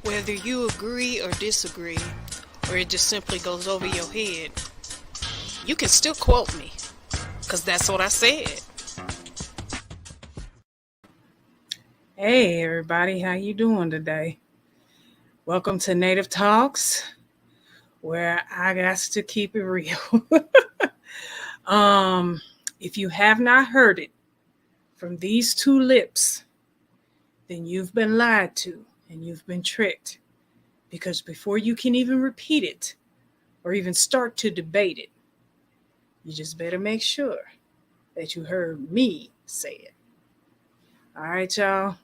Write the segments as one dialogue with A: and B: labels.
A: Whether you agree or disagree, or it just simply goes over your head, you can still quote me, because that's what I said.
B: Hey everybody, how you doing today? Welcome to Native Talks, where I got to keep it real. um, if you have not heard it from these two lips, then you've been lied to and you've been tricked. Because before you can even repeat it or even start to debate it, you just better make sure that you heard me say it. All right, y'all.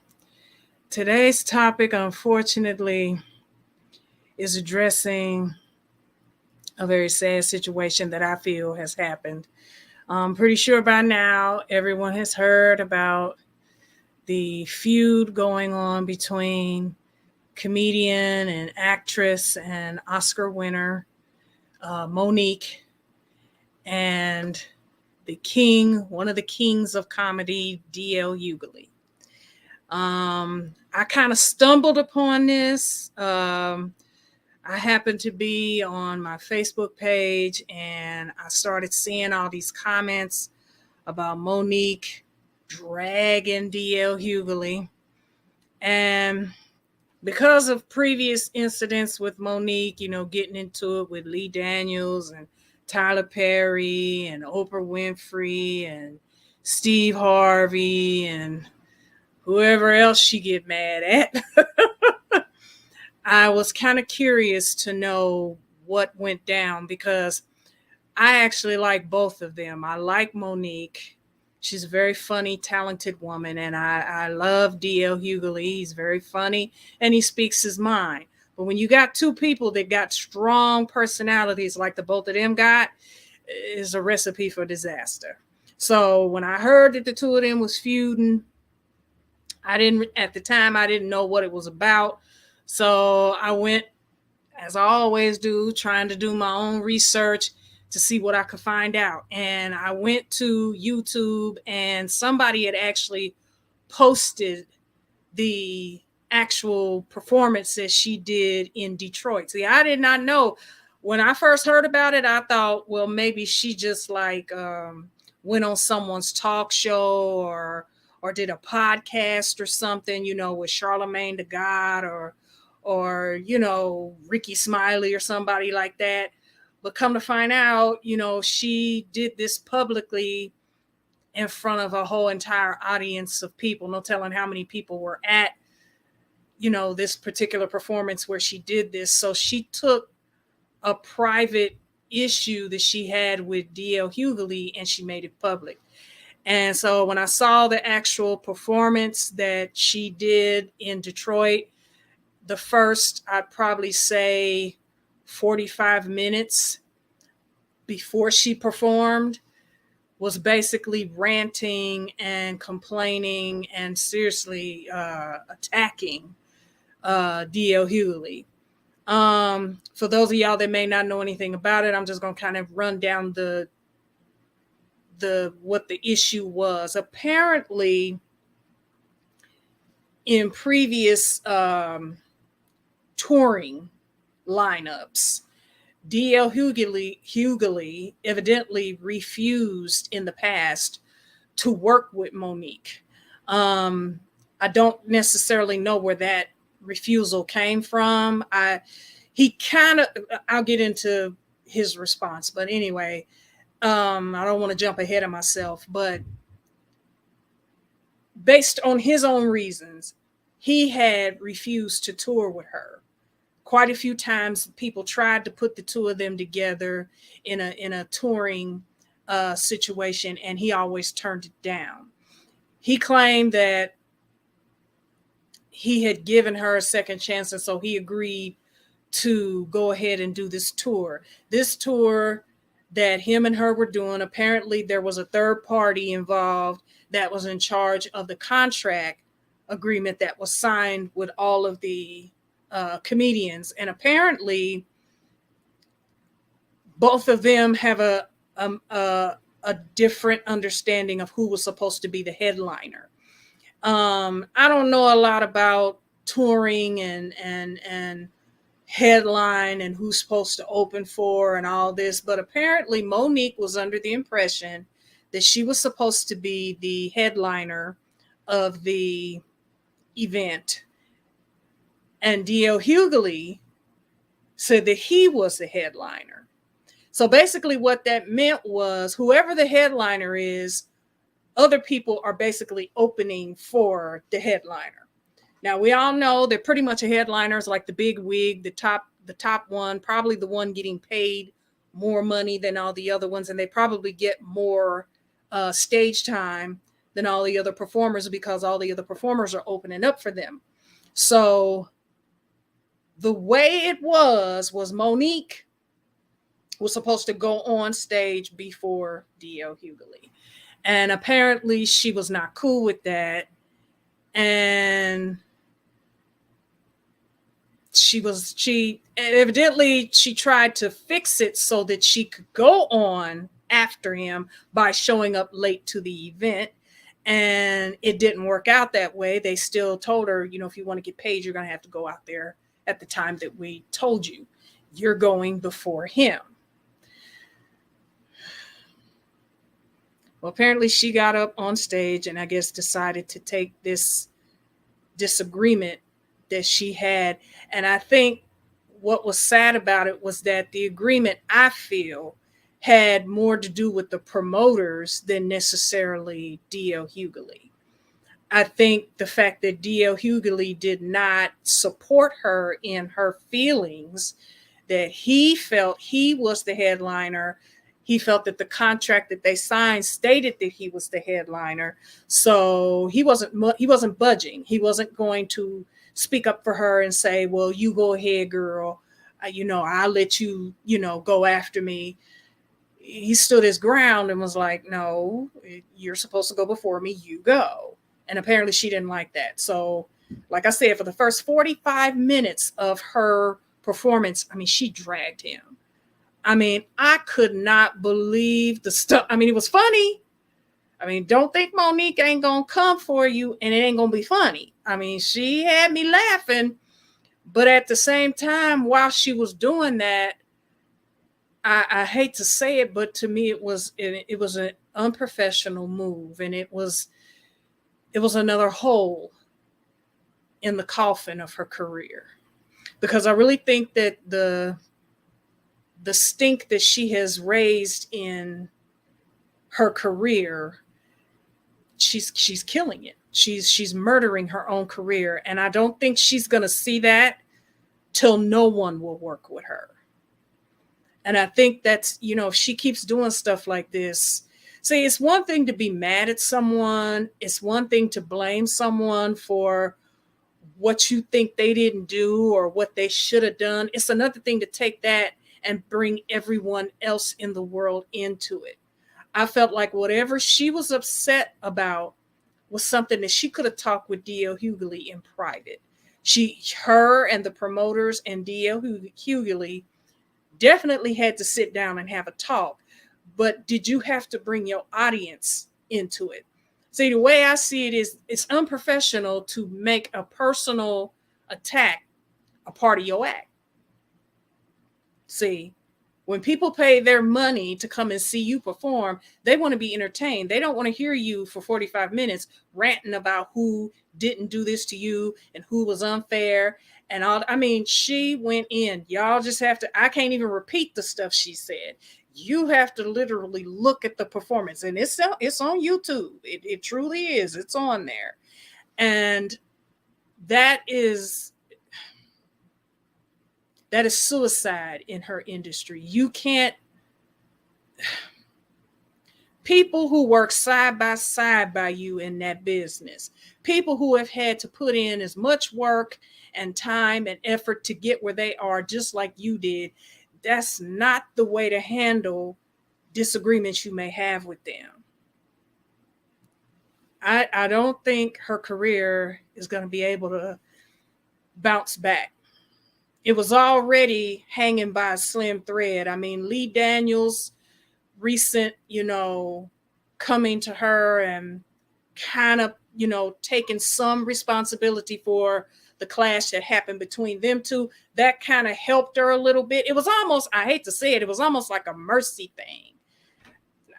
B: Today's topic, unfortunately, is addressing a very sad situation that I feel has happened. I'm pretty sure by now everyone has heard about the feud going on between comedian and actress and Oscar winner Monique and the king, one of the kings of comedy, D.L. Hughley. I kind of stumbled upon this. I happened to be on my Facebook page and I started seeing all these comments about Monique dragging D.L. Hughley. And because of previous incidents with Monique, getting into it with Lee Daniels and Tyler Perry and Oprah Winfrey and Steve Harvey and whoever else she get mad at, I was kind of curious to know what went down because I actually like both of them. I like Monique. She's a very funny, talented woman, and I love D.L. Hughley. He's very funny, and he speaks his mind. But when you got two people that got strong personalities like the both of them got, is a recipe for disaster. So when I heard that the two of them was feuding, at the time, I didn't know what it was about. So I went, as I always do, trying to do my own research to see what I could find out. And I went to YouTube and somebody had actually posted the actual performance that she did in Detroit. See, I did not know. When I first heard about it, I thought, well, maybe she just went on someone's talk show or did a podcast or something, with Charlemagne the God or Ricky Smiley or somebody like that. But come to find out, she did this publicly in front of a whole entire audience of people. No telling how many people were at, this particular performance where she did this. So she took a private issue that she had with D.L. Hughley and she made it public. And so when I saw the actual performance that she did in Detroit, the first, I'd probably say 45 minutes before she performed, was basically ranting and complaining and seriously attacking D.L. Hughley. For those of y'all that may not know anything about it, I'm just going to kind of run down the what the issue was. Apparently, in previous touring lineups, D.L. Hughley evidently refused in the past to work with Monique. I don't necessarily know where that refusal came from. I'll get into his response, but anyway, I don't want to jump ahead of myself, but based on his own reasons, he had refused to tour with her. Quite a few times, people tried to put the two of them together in a touring situation, and he always turned it down. He claimed that he had given her a second chance, and so he agreed to go ahead and do this tour. This tour that him and her were doing, apparently there was a third party involved that was in charge of the contract agreement that was signed with all of the comedians. And apparently both of them have a different understanding of who was supposed to be the headliner. I don't know a lot about touring and headline and who's supposed to open for and all this. But apparently Monique was under the impression that she was supposed to be the headliner of the event. And D.L. Hugley said that he was the headliner. So basically what that meant was whoever the headliner is, other people are basically opening for the headliner. Now we all know that pretty much a headliner is like the big wig, the top one, probably the one getting paid more money than all the other ones, and they probably get more stage time than all the other performers because all the other performers are opening up for them. So the way it was Monique was supposed to go on stage before D.L. Hugley. And apparently she was not cool with that. And she evidently she tried to fix it so that she could go on after him by showing up late to the event. And it didn't work out that way. They still told her, if you want to get paid, you're going to have to go out there at the time that we told you. You're going before him. Well, apparently she got up on stage and I guess decided to take this disagreement that she had. And I think what was sad about it was that the agreement, I feel, had more to do with the promoters than necessarily D.L. Hugley. I think the fact that D.L. Hugley did not support her in her feelings, that he felt he was the headliner. He felt that the contract that they signed stated that he was the headliner. So he wasn't budging. He wasn't going to speak up for her and say, well, you go ahead, girl. I'll let you, go after me. He stood his ground and was like, no, you're supposed to go before me. You go. And apparently she didn't like that. So like I said, for the first 45 minutes of her performance, she dragged him. I could not believe the stuff. It was funny. Don't think Monique ain't going to come for you and it ain't going to be funny. She had me laughing. But at the same time, while she was doing that, I hate to say it, but to me, it was an unprofessional move. And it was another hole in the coffin of her career. Because I really think that the stink that she has raised in her career, she's killing it. She's murdering her own career. And I don't think she's going to see that till no one will work with her. And I think that's, if she keeps doing stuff like this, see, it's one thing to be mad at someone. It's one thing to blame someone for what you think they didn't do or what they should have done. It's another thing to take that and bring everyone else in the world into it. I felt like whatever she was upset about was something that she could have talked with D.L. Hugley in private. Her and the promoters and D.L. Hugley definitely had to sit down and have a talk. But did you have to bring your audience into it? See, the way I see it is it's unprofessional to make a personal attack a part of your act. See, when people pay their money to come and see you perform, they want to be entertained. They don't want to hear you for 45 minutes ranting about who didn't do this to you and who was unfair and all. She went in. Y'all just have to, I can't even repeat the stuff she said. You have to literally look at the performance, and it's on YouTube. It truly is. It's on there. And that is suicide in her industry. You can't, people who work side by side by you in that business, people who have had to put in as much work and time and effort to get where they are, just like you did, that's not the way to handle disagreements you may have with them. I don't think her career is going to be able to bounce back. It was already hanging by a slim thread. Lee Daniels' recent, coming to her and kind of, taking some responsibility for the clash that happened between them two. That kind of helped her a little bit. It was almost, I hate to say it, it was almost like a mercy thing.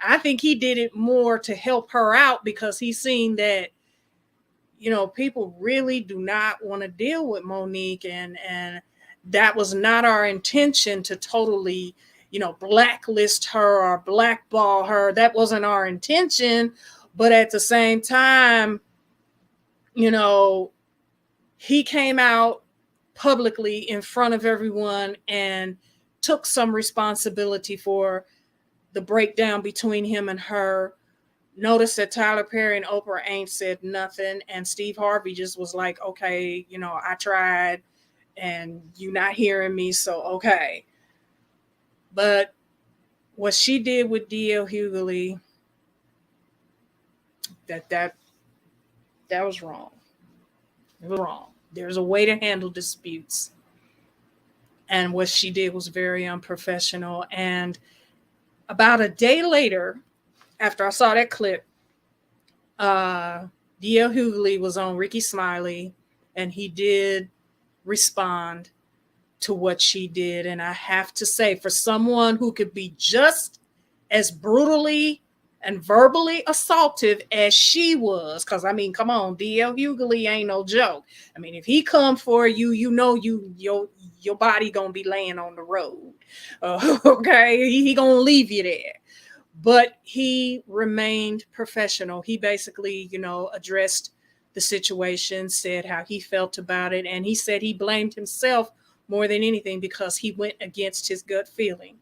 B: I think he did it more to help her out because he's seen that, people really do not want to deal with Monique, and that was not our intention to totally, blacklist her or blackball her. That wasn't our intention. But at the same time, he came out publicly in front of everyone and took some responsibility for the breakdown between him and her. Notice that Tyler Perry and Oprah ain't said nothing, and Steve Harvey just was like, okay, I tried and you not hearing me, so okay. But what she did with D.L. Hugley, that was wrong. It was wrong. There's a way to handle disputes. And what she did was very unprofessional. And about a day later, after I saw that clip, D.L. Hugley was on Ricky Smiley, and he did respond to what she did. And I have to say, for someone who could be just as brutally and verbally assaultive as she was, because I mean, come on, D.L. Hugley ain't no joke. I mean, if he come for you, your body gonna be laying on the road. Okay, he gonna leave you there. But he remained professional. He basically, addressed the situation, said how he felt about it, and he said he blamed himself more than anything because he went against his gut feeling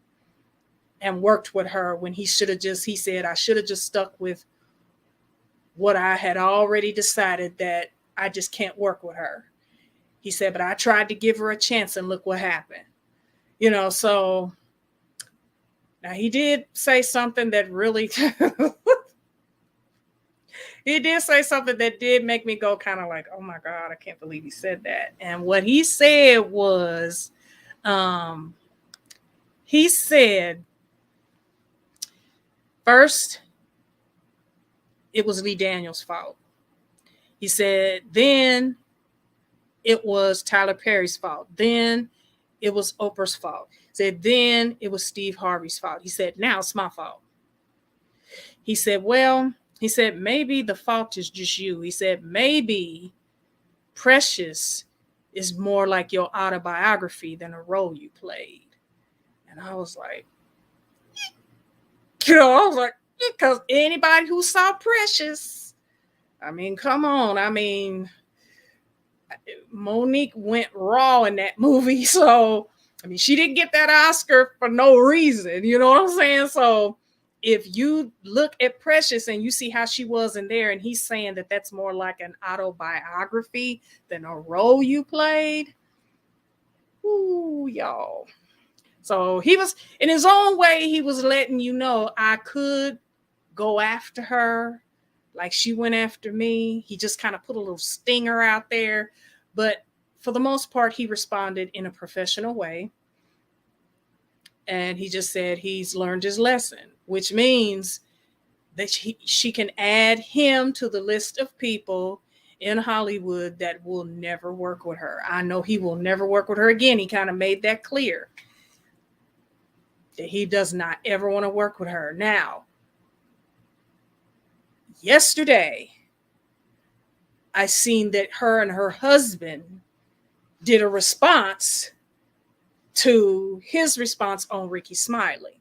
B: and worked with her when he should have he said, I should have just stuck with what I had already decided, that I just can't work with her. He said, but I tried to give her a chance and look what happened. So now he did say something that really, he did say something that did make me go kind of like, oh my God, I can't believe he said that. And what he said was, he said, first, it was Lee Daniels' fault. He said, then it was Tyler Perry's fault. Then it was Oprah's fault. He said, then it was Steve Harvey's fault. He said, now it's my fault. He said, maybe the fault is just you. He said, maybe Precious is more like your autobiography than a role you played. And I was like, because anybody who saw Precious, I mean, come on. I mean, Monique went raw in that movie. So, I mean, she didn't get that Oscar for no reason. You know what I'm saying? So, if you look at Precious and you see how she was in there, and he's saying that that's more like an autobiography than a role you played. Ooh, y'all. So he was, in his own way, he was letting you know I could go after her like she went after me. He just kind of put a little stinger out there. But for the most part, he responded in a professional way. And he just said he's learned his lesson, which means that she can add him to the list of people in Hollywood that will never work with her. I know he will never work with her again. He kind of made that clear, that he does not ever want to work with her. Now, yesterday, I seen that her and her husband did a response to his response on Ricky Smiley.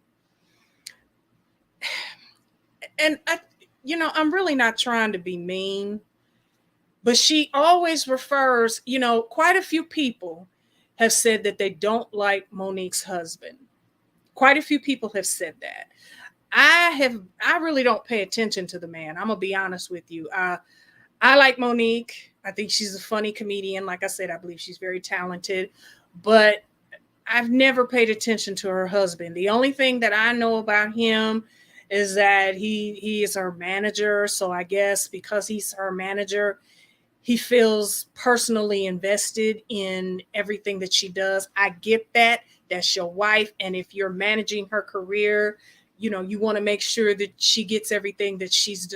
B: And I'm really not trying to be mean, but she always refers, quite a few people have said that they don't like Monique's husband. Quite a few people have said that. I really don't pay attention to the man. I'm gonna be honest with you. I like Monique. I think she's a funny comedian. Like I said, I believe she's very talented, but I've never paid attention to her husband. The only thing that I know about him is that he is her manager. So I guess because he's her manager, he feels personally invested in everything that she does. I get that. That's your wife. And if you're managing her career, you want to make sure that she gets everything that she's,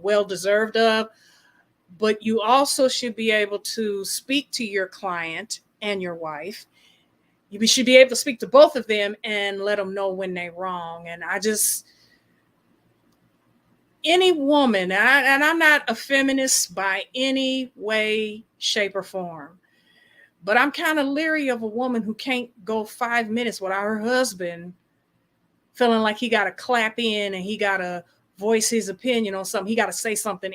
B: well deserved of. But you also should be able to speak to your client and your wife. You should be able to speak to both of them and let them know when they're wrong. And any woman, and I'm not a feminist by any way, shape, or form, but I'm kind of leery of a woman who can't go 5 minutes without her husband feeling like he got to clap in and he got to voice his opinion on something. He got to say something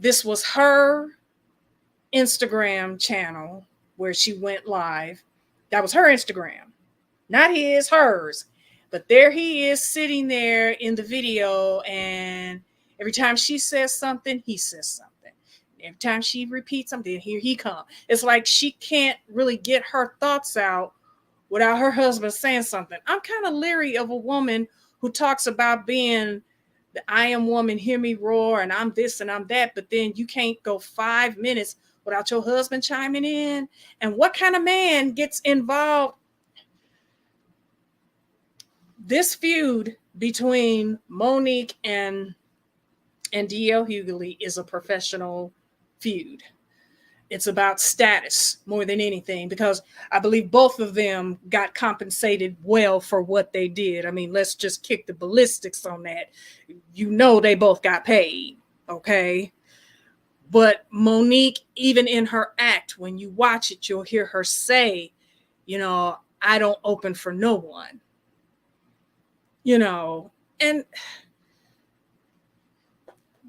B: this was her Instagram channel where she went live. That was her Instagram, not his, hers. But there he is sitting there in the video, and every time she says something, he says something. Every time she repeats something, here he comes. It's like she can't really get her thoughts out without her husband saying something. I'm kind of leery of a woman who talks about being the I am woman, hear me roar, and I'm this and I'm that, but then you can't go 5 minutes without your husband chiming in. And what kind of man gets involved? This feud between Monique and D.L. Hugley is a professional feud. It's about status more than anything, because I believe both of them got compensated well for what they did. I mean, let's just kick the ballistics on that. They both got paid, okay? But Monique, even in her act, when you watch it, you'll hear her say, I don't open for no one. And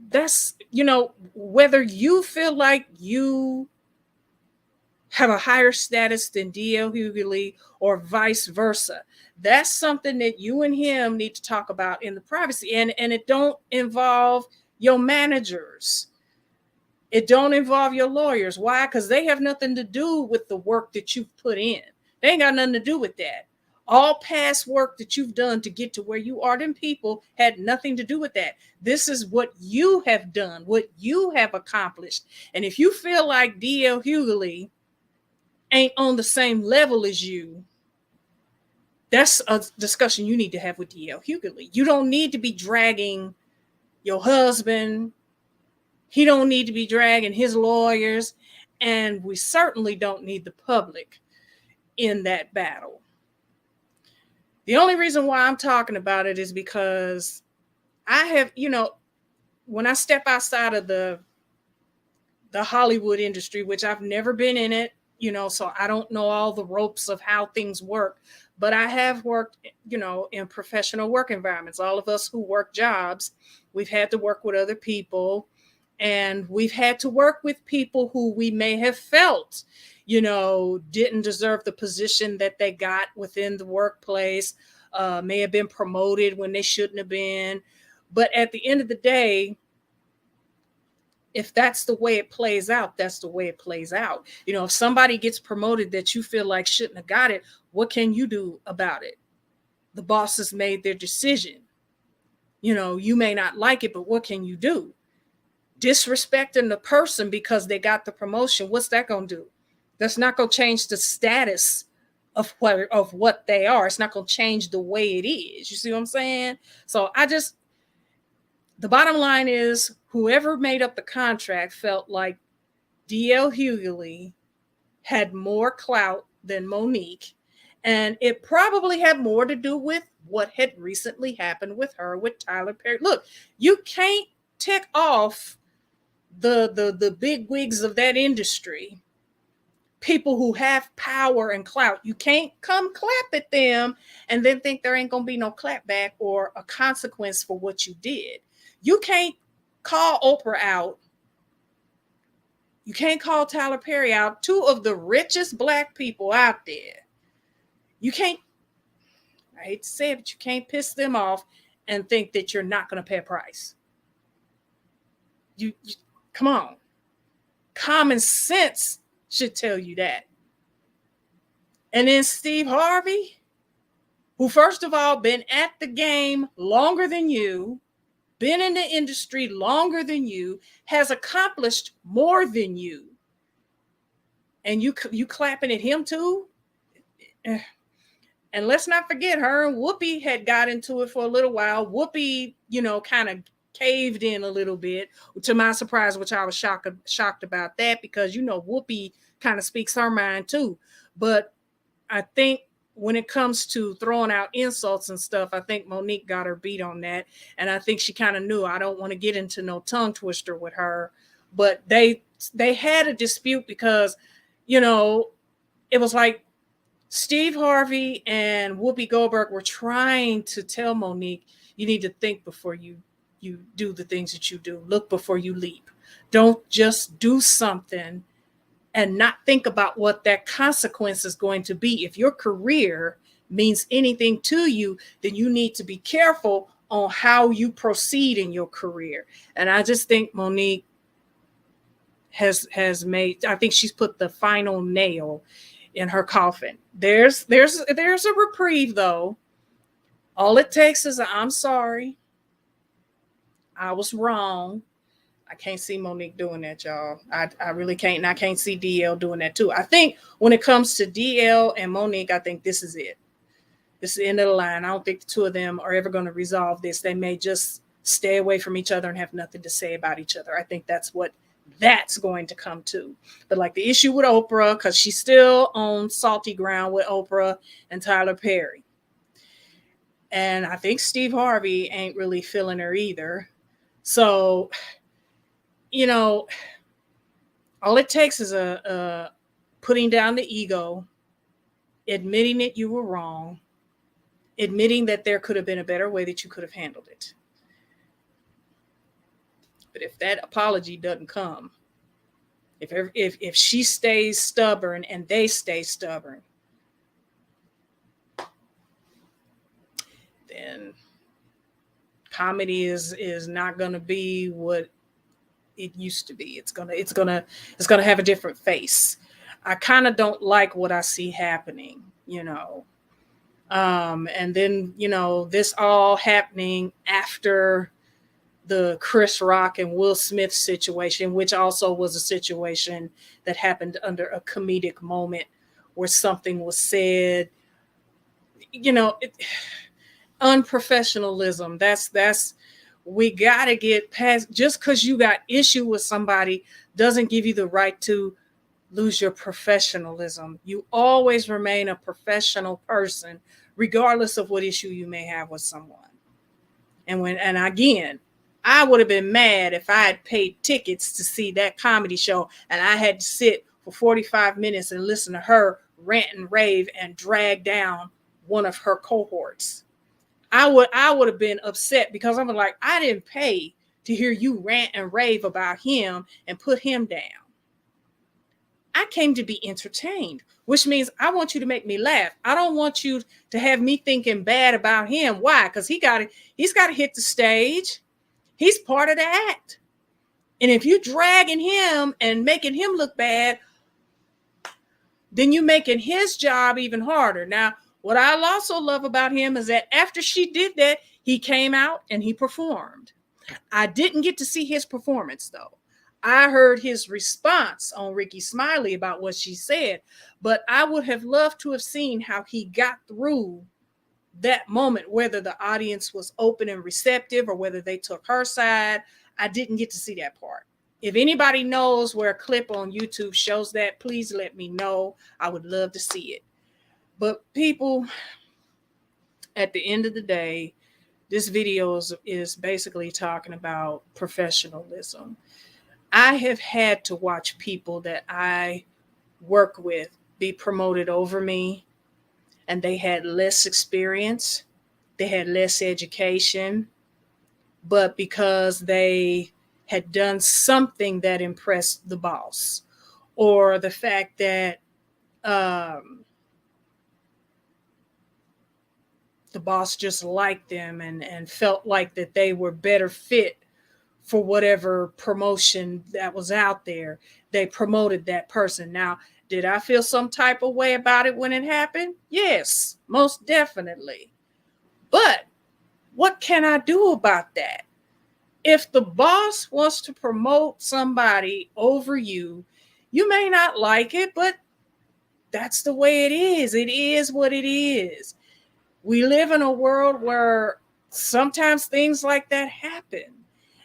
B: that's, whether you feel like you have a higher status than D.L. Hugley or vice versa, that's something that you and him need to talk about in the privacy. And it don't involve your managers. It don't involve your lawyers. Why? Because they have nothing to do with the work that you've put in. They ain't got nothing to do with that. All past work that you've done to get to where you are, them people had nothing to do with that. This is what you have done, what you have accomplished. And if you feel like D.L. Hugley ain't on the same level as you, that's a discussion you need to have with D.L. Hugley. You don't need to be dragging your husband. He don't need to be dragging his lawyers. And we certainly don't need the public in that battle. The only reason why I'm talking about it is because I have, when I step outside of the Hollywood industry, which I've never been in it, so I don't know all the ropes of how things work, but I have worked, in professional work environments. All of us who work jobs, we've had to work with other people, and we've had to work with people who we may have felt, didn't deserve the position that they got within the workplace, may have been promoted when they shouldn't have been. But at the end of the day, if that's the way it plays out, that's the way it plays out. If somebody gets promoted that you feel like shouldn't have got it, what can you do about it? The boss has made their decision. You may not like it, but what can you do? Disrespecting the person because they got the promotion, what's that going to do? That's not going to change the status of what they are. It's not going to change the way it is. You see what I'm saying? So the bottom line is, whoever made up the contract felt like D.L. Hugley had more clout than Monique, and it probably had more to do with what had recently happened with her with Tyler Perry. Look, you can't tick off the big wigs of that industry, people who have power and clout. You can't come clap at them and then think there ain't gonna be no clap back or a consequence for what you did. You can't call Oprah out. You can't call Tyler Perry out, two of the richest Black people out there. You can't, I hate to say it, but you can't piss them off and think that you're not going to pay a price. You come on. Common sense should tell you that. And then Steve Harvey, who first of all been at the game longer than you, been in the industry longer than you, has accomplished more than you, and you clapping at him too? And let's not forget, her and Whoopi had got into it for a little while. Whoopi, kind of caved in a little bit, to my surprise, which I was shocked about that, because Whoopi kind of speaks her mind too. But I think when it comes to throwing out insults and stuff, I think Monique got her beat on that. And I think she kind of knew, I don't want to get into no tongue twister with her. But they had a dispute because, it was like Steve Harvey and Whoopi Goldberg were trying to tell Monique, you need to think before you do the things that you do. Look before you leap. Don't just do something and not think about what that consequence is going to be. If your career means anything to you, then you need to be careful on how you proceed in your career. And I just think Monique has made, I think she's put the final nail in her coffin. There's a reprieve though. All it takes is I'm sorry. I was wrong. I can't see Monique doing that, y'all. I really can't. And I can't see DL doing that too. I think when it comes to DL and Monique, I think this is it. This is the end of the line. I don't think the two of them are ever going to resolve this. They may just stay away from each other and have nothing to say about each other. I think that's going to come to. But like the issue with Oprah, because she's still on salty ground with Oprah and Tyler Perry. And I think Steve Harvey ain't really feeling her either. So, all it takes is a putting down the ego, admitting that you were wrong, admitting that there could have been a better way that you could have handled it. But if that apology doesn't come, if she stays stubborn and they stay stubborn, then comedy is not going to be what it used to be. It's gonna have a different face. I kind of don't like what I see happening, and then this all happening after the Chris Rock and Will Smith situation, which also was a situation that happened under a comedic moment where something was said, unprofessionalism. That's we got to get past. Just because you got issue with somebody doesn't give you the right to lose your professionalism. You always remain a professional person, regardless of what issue you may have with someone. And again, I would have been mad if I had paid tickets to see that comedy show and I had to sit for 45 minutes and listen to her rant and rave and drag down one of her cohorts. I would have been upset because I'm like, I didn't pay to hear you rant and rave about him and put him down. I came to be entertained, which means I want you to make me laugh. I don't want you to have me thinking bad about him. Why? Because he's got to hit the stage. He's part of the act. And if you dragging him and making him look bad, then you're making his job even harder. Now, what I also love about him is that after she did that, he came out and he performed. I didn't get to see his performance, though. I heard his response on Ricky Smiley about what she said, but I would have loved to have seen how he got through that moment, whether the audience was open and receptive or whether they took her side. I didn't get to see that part. If anybody knows where a clip on YouTube shows that, please let me know. I would love to see it. But people, at the end of the day, this video is basically talking about professionalism. I have had to watch people that I work with be promoted over me, and they had less experience, they had less education, but because they had done something that impressed the boss, or the fact that the boss just liked them and felt like that they were better fit for whatever promotion that was out there, they promoted that person. Now, did I feel some type of way about it when it happened? Yes, most definitely. But what can I do about that? If the boss wants to promote somebody over you, you may not like it, but that's the way it is. It is what it is. We live in a world where sometimes things like that happen.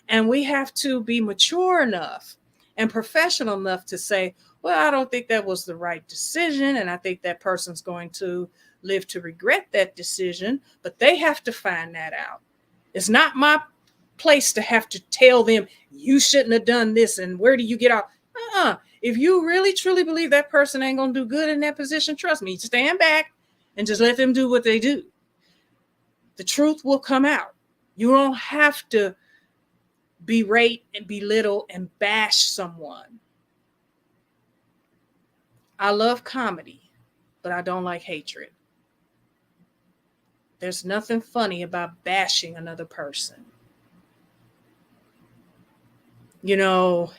B: And we have to be mature enough and professional enough to say, well, I don't think that was the right decision. And I think that person's going to live to regret that decision. But they have to find that out. It's not my place to have to tell them, you shouldn't have done this. And where do you get out? If you really truly believe that person ain't going to do good in that position, trust me, stand back and just let them do what they do. The truth will come out. You don't have to berate and belittle and bash someone. I love comedy, but I don't like hatred. There's nothing funny about bashing another person. You know,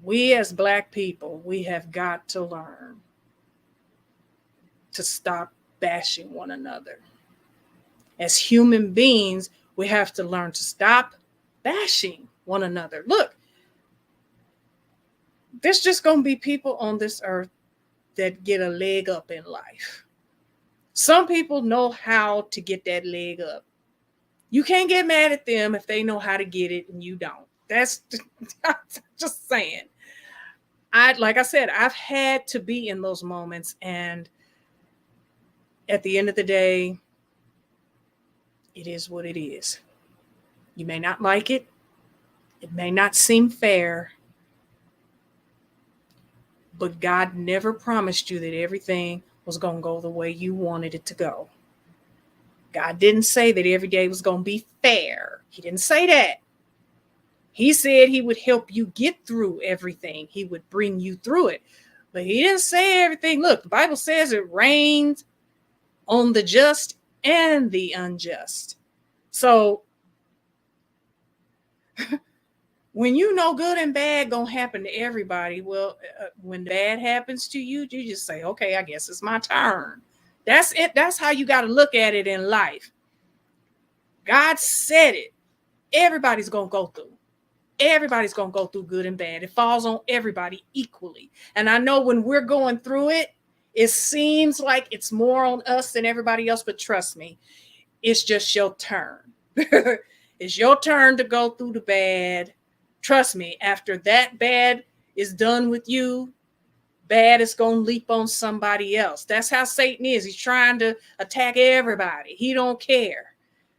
B: we as Black people, we have got to learn to stop bashing one another. As human beings, we have to learn to stop bashing one another. Look, there's just going to be people on this earth that get a leg up in life. Some people know how to get that leg up. You can't get mad at them if they know how to get it and you don't. That's just saying. Like I said, I've had to be in those moments, and at the end of the day, it is what it is. You may not like it. It may not seem fair, but God never promised you that everything was going to go the way you wanted it to go. God didn't say that every day was going to be fair. He didn't say that. He said he would help you get through everything. He would bring you through it. But he didn't say everything. Look, the Bible says it rains on the just and the unjust. So when you know good and bad gonna happen to everybody, well, when bad happens to you, you just say, okay, I guess it's my turn. That's it. That's how you got to look at it in life. God said it. Everybody's gonna go through. Everybody's going to go through good and bad. It falls on everybody equally. And I know when we're going through it, it seems like it's more on us than everybody else. But trust me, it's just your turn. It's your turn to go through the bad. Trust me, after that bad is done with you, bad is going to leap on somebody else. That's how Satan is. He's trying to attack everybody. He don't care.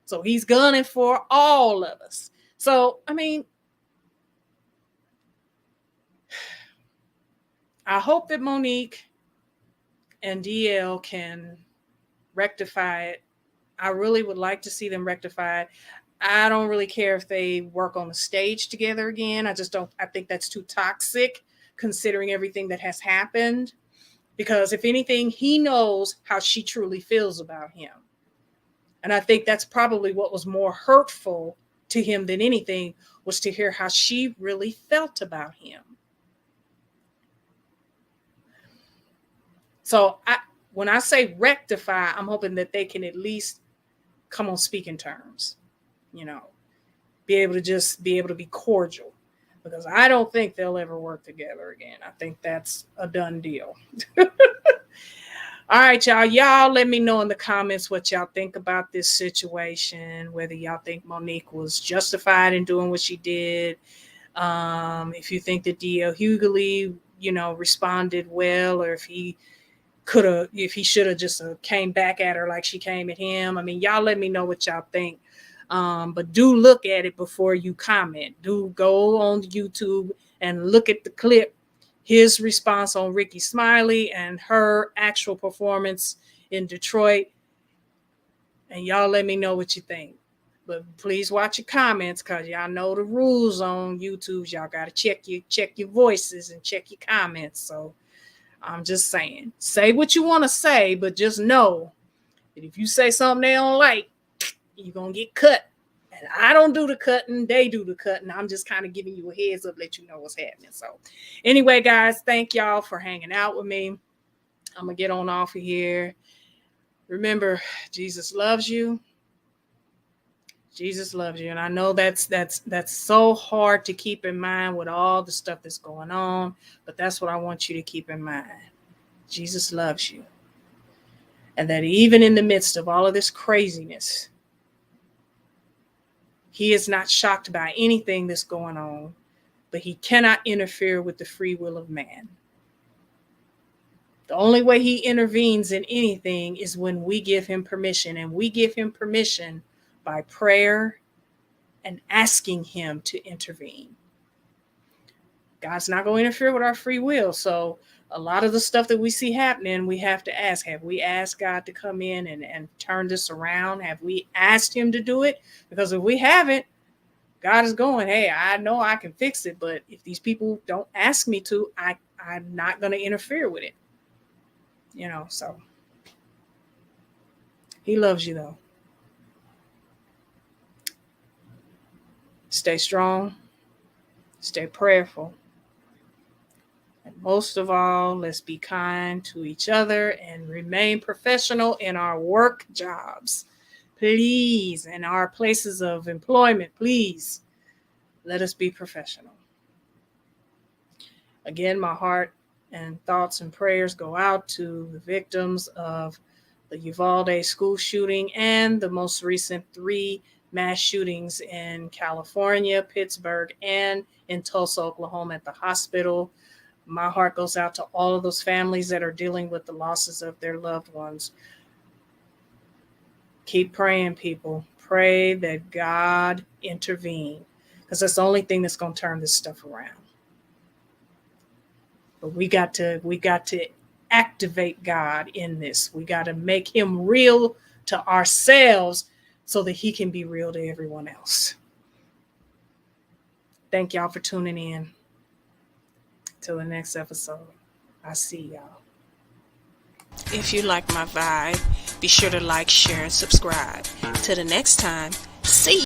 B: So he's gunning for all of us. So, I mean, I hope that Monique and DL can rectify it. I really would like to see them rectify it. I don't really care if they work on the stage together again. I think that's too toxic considering everything that has happened. Because if anything, he knows how she truly feels about him. And I think that's probably what was more hurtful to him than anything, was to hear how she really felt about him. So when I say rectify, I'm hoping that they can at least come on speaking terms, be able to be cordial, because I don't think they'll ever work together again. I think that's a done deal. All right, y'all. Y'all let me know in the comments what y'all think about this situation, whether y'all think Monique was justified in doing what she did. If you think that D.L. Hugley, responded well, or if he should have just came back at her like she came at him. I mean, y'all let me know what y'all think. But do look at it before you comment. Do go on YouTube and look at the clip, his response on Ricky Smiley and her actual performance in Detroit. And y'all let me know what you think. But please watch your comments, because y'all know the rules on YouTube. Y'all got to check your voices and check your comments. So I'm just saying, say what you want to say, but just know that if you say something they don't like, you're going to get cut. And I don't do the cutting. They do the cutting. I'm just kind of giving you a heads up, let you know what's happening. So anyway, guys, thank y'all for hanging out with me. I'm going to get on off of here. Remember, Jesus loves you. Jesus loves you. And I know that's so hard to keep in mind with all the stuff that's going on, but that's what I want you to keep in mind. Jesus loves you. And that even in the midst of all of this craziness, he is not shocked by anything that's going on, but he cannot interfere with the free will of man. The only way he intervenes in anything is when we give him permission, and we give him permission by prayer and asking him to intervene. God's not going to interfere with our free will. So a lot of the stuff that we see happening, we have to ask, have we asked God to come in and turn this around? Have we asked him to do it? Because if we haven't, God is going, hey, I know I can fix it, but if these people don't ask me to, I'm not going to interfere with it. So he loves you, though. Stay strong. Stay prayerful. And most of all, let's be kind to each other and remain professional in our work jobs. Please, in our places of employment, please, let us be professional. Again, my heart and thoughts and prayers go out to the victims of the Uvalde school shooting and the most recent 3 mass shootings in California, Pittsburgh, and in Tulsa, Oklahoma at the hospital. My heart goes out to all of those families that are dealing with the losses of their loved ones. Keep praying, people. Pray that God intervene, because that's the only thing that's going to turn this stuff around. But we got to activate God in this. We got to make him real to ourselves so that he can be real to everyone else. Thank y'all for tuning in. Till the next episode. I see y'all.
A: If you like my vibe, be sure to like, share, and subscribe. Till the next time,